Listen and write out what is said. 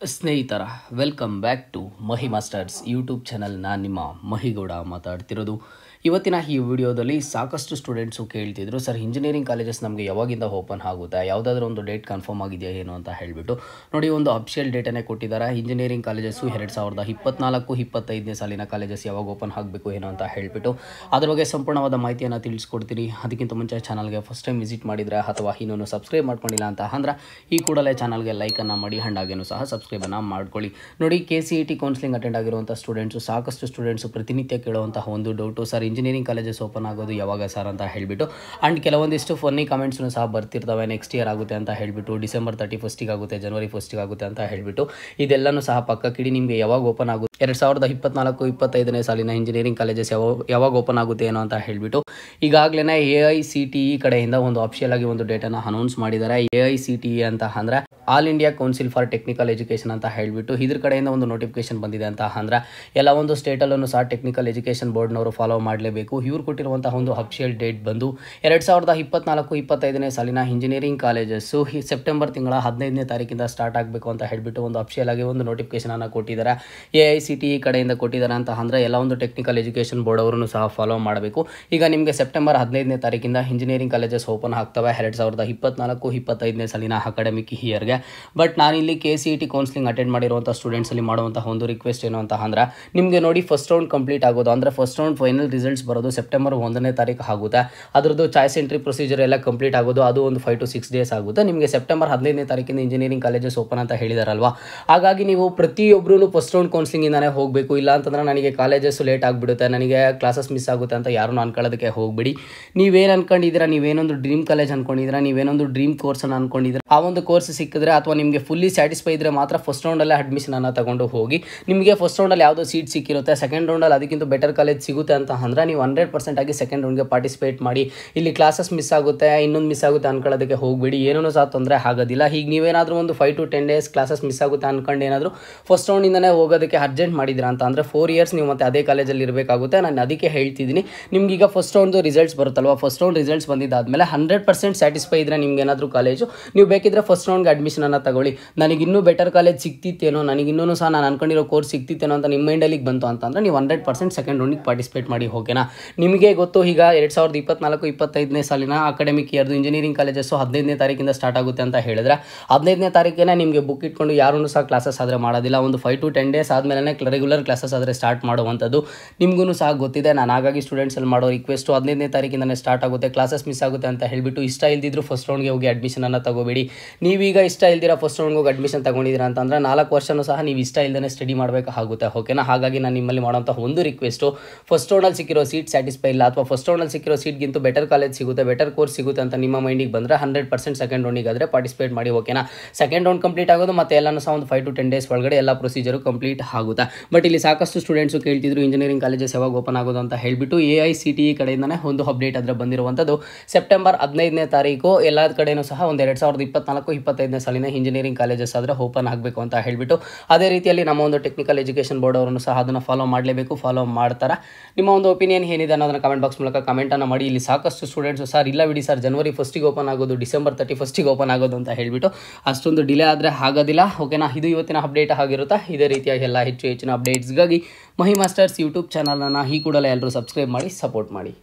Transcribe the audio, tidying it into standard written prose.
ಸ್ನೇಹಿತರ welcome back to Mahi masters YouTube channel. ನಾನು ನಿಮ್ಮ ಮಹಿಗೌಡ ಮಾತಾಡ್ತಿರೋದು. ಇವತ್ತಿನ ಈ ವಿಡಿಯೋದಲ್ಲಿ ಸಾಕಷ್ಟು ಸ್ಟೂಡೆಂಟ್ಸು ಕೇಳ್ತಿದ್ರು, ಸರ್ ಇಂಜಿನಿಯರಿಂಗ್ ಕಾಲೇಜಸ್ ನಮಗೆ ಯಾವಾಗಿಂದ ಓಪನ್ ಆಗುತ್ತೆ, ಯಾವುದಾದ್ರೂ ಒಂದು ಡೇಟ್ ಕನ್ಫರ್ಮ್ ಆಗಿದೆಯಾ ಏನು ಅಂತ ಹೇಳಿಬಿಟ್ಟು. ನೋಡಿ, ಒಂದು ಅಫಿಷಿಯಲ್ ಡೇಟನ್ನೇ ಕೊಟ್ಟಿದ್ದಾರೆ. ಇಂಜಿನಿಯರಿಂಗ್ ಕಾಲೇಜಸ್ಸು 2024-25ನೇ ಸಾಲಿನ ಕಾಲೇಜಸ್ ಯಾವಾಗ ಓಪನ್ ಆಗಬೇಕು ಏನು ಅಂತ ಹೇಳಿಬಿಟ್ಟು ಅದ್ರ ಬಗ್ಗೆ ಸಂಪೂರ್ಣವಾದ ಮಾಹಿತಿಯನ್ನು ತಿಳಿಸ್ಕೊಡ್ತೀನಿ. ಅದಕ್ಕಿಂತ ಮುಂಚೆ ಚಾನಲ್ಗೆ ಫಸ್ಟ್ ಟೈಮ್ ವಿಸಿಟ್ ಮಾಡಿದರೆ ಅಥವಾ ಇನ್ನೂ ಸಬ್ಸ್ಕ್ರೈಬ್ ಮಾಡ್ಕೊಂಡಿಲ್ಲ ಅಂತ ಅಂದ್ರೆ ಈ ಕೂಡಲೇ ಚಾನಲ್ಗೆ ಲೈಕನ್ನು ಮಾಡಿ ಹಾಗೇನೂ ಸಹ ಸಬ್ಸ್ಕ್ರೈಬನ್ನು ಮಾಡ್ಕೊಳ್ಳಿ. ನೋಡಿ, KCET ಕೌನ್ಸಿಲಿಂಗ್ ಅಟೆಂಡ್ ಆಗಿರುವಂಥ ಸ್ಟೂಡೆಂಟ್ಸು ಸಾಕಷ್ಟು ಸ್ಟೂಡೆಂಟ್ಸು ಪ್ರತಿನಿತ್ಯ ಕೇಳುವಂತಹ ಒಂದು doubt, sir engineering colleges open ಆಗೋದು ಯಾವಾಗ ಸರ್ ಅಂತ ಹೇಳಿಬಿಟ್ಟು. ಆ್ಯಂಡ್ ಕೆಲವೊಂದಿಷ್ಟು ಫನ್ನಿ ಕಮೆಂಟ್ಸ್ನು ಸಹ ಬರ್ತಿರ್ತವೆ, ನೆಕ್ಸ್ಟ್ ಇಯರ್ ಆಗುತ್ತೆ ಅಂತ ಹೇಳಿಬಿಟ್ಟು, ಡಿಸೆಂಬರ್ 31 ಆಗುತ್ತೆ, ಜನವರಿ 1 ಆಗುತ್ತೆ ಅಂತ ಹೇಳಿಬಿಟ್ಟು. ಇದೆಲ್ಲನೂ ಸಹ ಪಕ್ಕಕ್ಕಿಡಿ. ನಿಮಗೆ ಯಾವಾಗ ಓಪನ್ ಆಗುತ್ತೆ 2024-25ನೇ ಸಾಲಿನ ಇಂಜಿನಿಯರಿಂಗ್ ಕಾಲೇಜಸ್ ಯಾವಾಗ ಓಪನ್ ಆಗುತ್ತೆ ಏನೋ ಅಂತ ಹೇಳಿಬಿಟ್ಟು ಈಗಾಗಲೇ AICTE ಕಡೆಯಿಂದ ಒಂದು ಅಫಿಷಿಯಲ್ ಆಗಿ ಒಂದು ಡೇಟನ್ನು ಅನೌನ್ಸ್ ಮಾಡಿದ್ದಾರೆ. AICTE ಅಂತ ಅಂದರೆ all India council for technical education ಅಂತ ಹೇಳಿಬಿಟ್ಟು ಇದ್ರ ಕಡೆಯಿಂದ ಒಂದು ನೋಟಿಫಿಕೇಶನ್ ಬಂದಿದೆ ಅಂತ ಅಂದ್ರೆ ಎಲ್ಲ ಒಂದು ಸ್ಟೇಟಲ್ಲೂ ಸಹ ಟೆಕ್ನಿಕಲ್ ಎಜುಕೇಷನ್ ಬೋರ್ಡ್ನವರು ಫಾಲೋ ಮಾಡಲೇಬೇಕು. ಇವ್ರು ಕೊಟ್ಟಿರುವಂತಹ ಒಂದು ಅಫಿಷಿಯಲ್ ಡೇಟ್ ಬಂದು 2024-25ನೇ ಸಾಲಿನ ಇಂಜಿನಿಯರಿಂಗ್ ಕಾಲೇಜಸ್ಸು ಸೆಪ್ಟೆಂಬರ್ ತಿಂಗಳ 15ನೇ ತಾರೀಕಿಂದ ಸ್ಟಾರ್ಟ್ ಆಗಬೇಕು ಅಂತ ಹೇಳಿಬಿಟ್ಟು ಒಂದು ಅಫಿಷಿಯಲ್ ಆಗಿ ಒಂದು ನೋಟಿಫಿಕೇಶನನ್ನು ಕೊಟ್ಟಿದ್ದಾರೆ. AICTE ಕಡೆಯಿಂದ ಕೊಟ್ಟಿದ್ದಾರೆ ಅಂತ ಅಂದರೆ ಎಲ್ಲ ಒಂದು ಟೆಕ್ನಿಕಲ್ ಎಜುಕೇಷನ್ ಬೋರ್ಡ್ ಅವರನ್ನು ಸಹ ಫಾಲೋ ಮಾಡಬೇಕು. ಈಗ ನಿಮಗೆ ಸೆಪ್ಟೆಂಬರ್ 15ನೇ ತಾರೀಕಿಂದ ಇಂಜಿನಿಯರಿಂಗ್ ಕಾಲೇಜಸ್ ಓಪನ್ ಆಗ್ತವೆ 2024-25ನೇ ಸಾಲಿನ ಅಕಾಡೆಮಿಕ್ ಇಯರ್ಗೆ. ಬಟ್ ನಾನಿಲ್ಲಿ KCET ಕೌನ್ಸಿಲಿಂಗ್ ಅಟೆಂಡ್ ಮಾಡಿರುವಂಥ ಸ್ಟೂಡೆಂಟ್ಸಲ್ಲಿ ಮಾಡುವಂತಹ ಒಂದು ರಿಕ್ವೆಸ್ಟ್ ಏನು ಅಂತ ಅಂದ್ರೆ, ನಿಮಗೆ ನೋಡಿ ಫಸ್ಟ್ ರೌಂಡ್ ಕಂಪ್ಲೀಟ್ ಆಗೋದು ಅಂದರೆ ಫಸ್ಟ್ ರೌಂಡ್ ಫೈನಲ್ ರಿಸಲ್ಟ್ಸ್ ಬರೋದು ಸೆಪ್ಟೆಂಬರ್ 1ನೇ ತಾರೀಕು ಆಗುತ್ತೆ. ಅದರದ್ದು ಚಾಯ್ಸ್ ಎಂಟ್ರಿ ಪ್ರೊಸೀಜರ್ ಎಲ್ಲ ಕಂಪ್ಲೀಟ್ ಆಗೋದು ಅದು ಒಂದು 5 to 6 ಡೇಸ್ ಆಗುತ್ತೆ. ನಿಮಗೆ ಸೆಪ್ಟೆಂಬರ್ 15ನೇ ತಾರೀಕಿಂದ ಇಂಜಿನಿಯರಿಂಗ್ ಕಾಲೇಜಸ್ ಓಪನ್ ಅಂತ ಹೇಳಿದಾರಲ್ವಾ, ಹಾಗಾಗಿ ನೀವು ಪ್ರತಿಯೊಬ್ಬರೂ ಫಸ್ಟ್ ರೌಂಡ್ ಕೌನ್ಸಿಲಿಂಗಿಂದಾನೇ ಹೋಗಬೇಕು. ಇಲ್ಲ ಅಂತಂದ್ರೆ ನನಗೆ ಕಾಲೇಜಸ್ ಲೇಟ್ ಆಗಿಬಿಡುತ್ತೆ, ನನಗೆ ಕ್ಲಾಸಸ್ ಮಿಸ್ ಆಗುತ್ತೆ ಅಂತ ಯಾರೂ ಅನ್ಕೊಳ್ಳೋದಕ್ಕೆ ಹೋಗಬೇಡಿ. ನೀವೇನು ಅನ್ಕೊಂಡಿದ್ದೀರಾ, ನೀವೇನೊಂದು ಡ್ರೀಮ್ ಕಾಲೇಜ್ ಅನ್ಕೊಂಡಿದ್ದೀರಾ, ನೀವೇನೊಂದು ಡ್ರೀಮ್ ಕೋರ್ಸನ್ನು ಅನ್ಕೊಂಡಿದ್ದೀರಾ, ಆ ಒಂದು ಕೋರ್ಸ್ ಸಿಕ್ಕಿದ್ರೆ ಅಥವಾ ನಿಮಗೆ ಫುಲ್ಲಿ ಸ್ಯಾಟಿಸ್ಫೈ ಇದ್ದರೆ ಮಾತ್ರ ಫಸ್ಟ್ ರೌಂಡಲ್ಲೇ ಅಡ್ಮಿಷನನ್ನು ತಗೊಂಡು ಹೋಗಿ. ನಿಮಗೆ ಫಸ್ಟ್ ರೌಂಡಲ್ಲಿ ಯಾವುದೋ ಸೀಟ್ ಸಿಕ್ಕಿರುತ್ತೆ, ಸೆಕೆಂಡ್ ರೌಂಡಲ್ಲಿ ಅದಕ್ಕಿಂತ ಬೆಟರ್ ಕಾಲೇಜ್ ಸಿಗುತ್ತೆ ಅಂತ ಅಂದರೆ ನೀವು 100% ಆಗಿ ಸೆಕೆಂಡ್ ರೌಂಡ್ಗೆ ಪಾರ್ಟಿಸಿಪೇಟ್ ಮಾಡಿ. ಇಲ್ಲಿ ಕ್ಲಾಸಸ್ ಮಿಸ್ ಆಗುತ್ತೆ, ಇನ್ನೊಂದು ಮಿಸ್ ಆಗುತ್ತೆ ಅನ್ಕೊಳ್ಳೋದಕ್ಕೆ ಹೋಗಬೇಡಿ, ಏನೂ ಸಹ ತೊಂದರೆ ಆಗೋದಿಲ್ಲ. ಈಗ ನೀವೇನಾದರೂ ಒಂದು 5 to 10 ಡೇಸ್ ಕ್ಲಾಸಸ್ ಮಿಸ್ ಆಗುತ್ತೆ ಅನ್ಕೊಂಡು ಏನಾದರೂ ಫಸ್ಟ್ ರೌಂಡಿಂದನೇ ಹೋಗೋದಕ್ಕೆ ಅರ್ಜೆಂಟ್ ಮಾಡಿದ್ದೀರಾ ಅಂತ ಅಂದರೆ 4 ಇಯರ್ಸ್ ನೀವು ಮತ್ತೆ ಅದೇ ಕಾಲೇಜಲ್ಲಿ ಇರಬೇಕಾಗುತ್ತೆ. ನಾನು ಅದಕ್ಕೆ ಹೇಳ್ತಿದ್ದೀನಿ, ನಿಮ್ಗೀಗ ಫಸ್ಟ್ ರೌಂಡ್ದು ರಿಸಲ್ಟ್ಸ್ ಬರುತ್ತಲ್ವ, ಫಸ್ಟ್ ರೌಂಡ್ ರಿಸಲ್ಟ್ಸ್ ಬಂದಿದ್ದಾದಮೇಲೆ 100% ಸ್ಯಾಟಿಸ್ಫೈ ಇದ್ದರೆ ನಿಮ್ಗೆ ಏನಾದರೂ ಕಾಲೇಜು ನೀವು ಬೇಕಿದ್ರೆ ಫಸ್ಟ್ ರೌಂಡ್ಗೆ ಅಡ್ಮಿಷನನ್ನು ತಗೊಳ್ಳಿ. ನನಗೆ ಇನ್ನೂ ಬೆಟರ್ ಕಾಲೇಜ್ ಸಿಕ್ತಿತ್ತೇನೋ, ನನಗೆ ಇನ್ನೂ ಸಹ ನಾನು ಅನ್ಕೊಂಡಿರೋ ಕೋರ್ಸ್ ಸಿಕ್ತಿತ್ತೇನೋ ಅಂತ ನಿಮ್ಮ ಮೈಂಡಲ್ಲಿಗೆ ಬಂತು ಅಂತಂದರೆ ನೀವು 100% ಸೆಕೆಂಡ್ ರೌಂಡಿಗೆ ಪಾರ್ಟಿಸಿಪೇಟ್ ಮಾಡಿ. ಓಕೆನಾ? ನಿಮಗೆ ಗೊತ್ತು, ಈಗ 2024-25ನೇ ಸಾಲಿನ ಅಕಾಡೆಮಿಕ್ ಇಯರ್ದು ಇಂಜಿನಿಯರಿಂಗ್ ಕಾಲೇಜಸ್ಸು 15ನೇ ತಾರೀಕಿಂದ ಸ್ಟಾರ್ಟ್ ಆಗುತ್ತೆ ಅಂತ ಹೇಳಿದ್ರೆ 15ನೇ ತಾರೀಕಿಗೆ ನಿಮಗೆ ಬುಕ್ ಇಟ್ಕೊಂಡು ಯಾರೂ ಸಹ ಕ್ಲಾಸಸ್ ಆದರೆ ಮಾಡೋದಿಲ್ಲ. ಒಂದು 5 to 10 ಡೇಸ್ ಆದಮೇಲೆ ರೆಗ್ಯುಲರ್ ಕ್ಲಾಸಸ್ ಆದರೆ ಸ್ಟಾರ್ಟ್ ಮಾಡುವಂಥದ್ದು ನಿಮಗೂ ಸಹ ಗೊತ್ತಿದೆ. ನಾನು ಹಾಗಾಗಿ ಸ್ಟೂಡೆಂಟ್ಸಲ್ಲಿ ಮಾಡೋ ರಿಕ್ವೆಸ್ಟು 15ನೇ ತಾರೀಕಿಂದನೇ ಸ್ಟಾರ್ಟ್ ಆಗುತ್ತೆ, ಕ್ಲಾಸಸ್ ಮಿಸ್ ಆಗುತ್ತೆ ಅಂತ ಹೇಳಿಬಿಟ್ಟು ಇಷ್ಟ ಇಲ್ದಿದ್ರು ಫಸ್ಟ್ ರೌಂಡ್ಗೆ ಹೋಗಿ ಅಡ್ಮಿಷನನ್ನು ತಗೋಬೇಡಿ. ನೀವೀಗ ಇಷ್ಟ ಇಲ್ದಿರ ಫಸ್ಟ್ ರೌಂಡ್ಗೆ ಹೋಗಿ ಅಡ್ಮಿಷನ್ ತಗೊಂಡಿದ್ದೀರಾ ಅಂತಂದರೆ 4 ವರ್ಷನೂ ಸಹ ನೀವು ಇಷ್ಟ ಇಲ್ಲದೇ ಸ್ಟಡಿ ಮಾಡಬೇಕಾಗುತ್ತೆ. ಓಕೆನಾ? ಹಾಗಾಗಿ ನಾನು ನಿಮ್ಮಲ್ಲಿ ಮಾಡೋಂಥ ಒಂದು ರಿಕ್ವೆಸ್ಟು, ಫಸ್ಟ್ ರೌಂಡಲ್ಲಿ ಸಿಕ್ಕಿರೋ ಸೀಟ್ ಸ್ಯಾಟಿಸ್ಫೈ ಇಲ್ಲ ಅಥವಾ ಫಸ್ಟ್ ರೌಂಡಲ್ಲಿ ಸಿಕ್ಕಿರೋ ಸೀಟ್ಗಿಂತ ಬೆಟರ್ ಕಾಲೇಜ್ ಸಿಗುತ್ತೆ, ಬೆಟರ್ ಕೋರ್ಸ್ ಸಿಗುತ್ತೆ ಅಂತ ನಿಮ್ಮ ಮೈಂಡಿಗೆ ಬಂದರೆ 100% ಸೆಕೆಂಡ್ ರೌಂಡಿಗೆ ಆದರೆ ಪಾರ್ಟಿಸಿಪೇಟ್ ಮಾಡಿ. ಓಕೆನಾ? ಸೆಕೆಂಡ್ ರೌಂಡ್ ಕಂಪ್ಲೀಟ್ ಆಗೋದು ಮತ್ತು ಎಲ್ಲನೂ ಸಹ ಒಂದು 5 to 10 ಡೇಸ್ ಒಳಗಡೆ ಎಲ್ಲ ಪ್ರೊಸೀಜರು ಕಂಪ್ಲೀಟ್ ಆಗುತ್ತೆ. ಬಟ್ ಇಲ್ಲಿ ಸಾಕಷ್ಟು ಸ್ಟೂಡೆಂಟ್ಸು ಕೇಳ್ತಿದ್ರು ಇಂಜಿನಿಯರಿಂಗ್ ಕಾಲೇಜಸ್ ಯಾವಾಗ ಓಪನ್ ಆಗೋದು ಅಂತ ಹೇಳಿಬಿಟ್ಟು. AICTE ಕಡೆಯಿಂದನೇ ಒಂದು ಅಪ್ಡೇಟ್ ಆದರೆ ಬಂದಿರುವಂಥದ್ದು ಸೆಪ್ಟೆಂಬರ್ 15ನೇ ತಾರೀಕು ಎಲ್ಲ ಕಡೆಯೂ ಸಹ ಒಂದು 2024-25ನೇ ಸಾಲಿನ ಇಂಜಿನಿಯರಿಂಗ್ ಕಾಲೇಜಸ್ ಆದರೆ ಓಪನ್ ಆಗಬೇಕು ಅಂತ ಹೇಳಿಬಿಟ್ಟು. ಅದೇ ರೀತಿಯಲ್ಲಿ ನಮ್ಮ ಒಂದು ಟೆಕ್ನಿಕಲ್ ಎಜುಕೇಷನ್ ಬೋರ್ಡ್ ಅವರನ್ನು ಸಹ ಅದನ್ನು ಫಾಲೋ ಮಾಡಲೇಬೇಕು, ಫಾಲೋ ಮಾಡ್ತಾರೆ. ನಿಮ್ಮ ಒಂದು ಒಪಿನಿಯನ್ ಏನಿದೆ ಅನ್ನೋದನ್ನು ಕಮೆಂಟ್ ಬಾಕ್ಸ್ ಮೂಲಕ ಕಮೆಂಟನ್ನು ಮಾಡಿ. ಇಲ್ಲಿ ಸಾಕಷ್ಟು ಸ್ಟೂಡೆಂಟ್ಸು ಸರ್ ಇಲ್ಲ ಬಿಡಿ ಸರ್, ಜನವರಿ 1ಗೆ ಓಪನ್ ಆಗೋದು, ಡಿಸೆಂಬರ್ 31ಗೆ ಓಪನ್ ಆಗೋದು ಅಂತ ಹೇಳಿಬಿಟ್ಟು ಅಷ್ಟೊಂದು ಡಿಲೇ ಆದರೆ ಆಗೋದಿಲ್ಲ. ಓಕೆನಾ? ಇದು ಇವತ್ತಿನ ಅಪ್ಡೇಟ್ ಆಗಿರುತ್ತಾ. ಇದೇ ರೀತಿಯಾಗಿ ಎಲ್ಲ ಹೆಚ್ಚಿನ ಅಪ್ಡೇಟ್ಸ್ಗಾಗಿ ಮಹಿ ಮಾಸ್ಟರ್ಸ್ ಯೂಟ್ಯೂಬ್ ಚಾನಲನ್ನು ಈ ಕೂಡಲೇ ಎಲ್ಲರೂ ಸಬ್ಸ್ಕ್ರೈಬ್ ಮಾಡಿ, ಸಪೋರ್ಟ್ ಮಾಡಿ.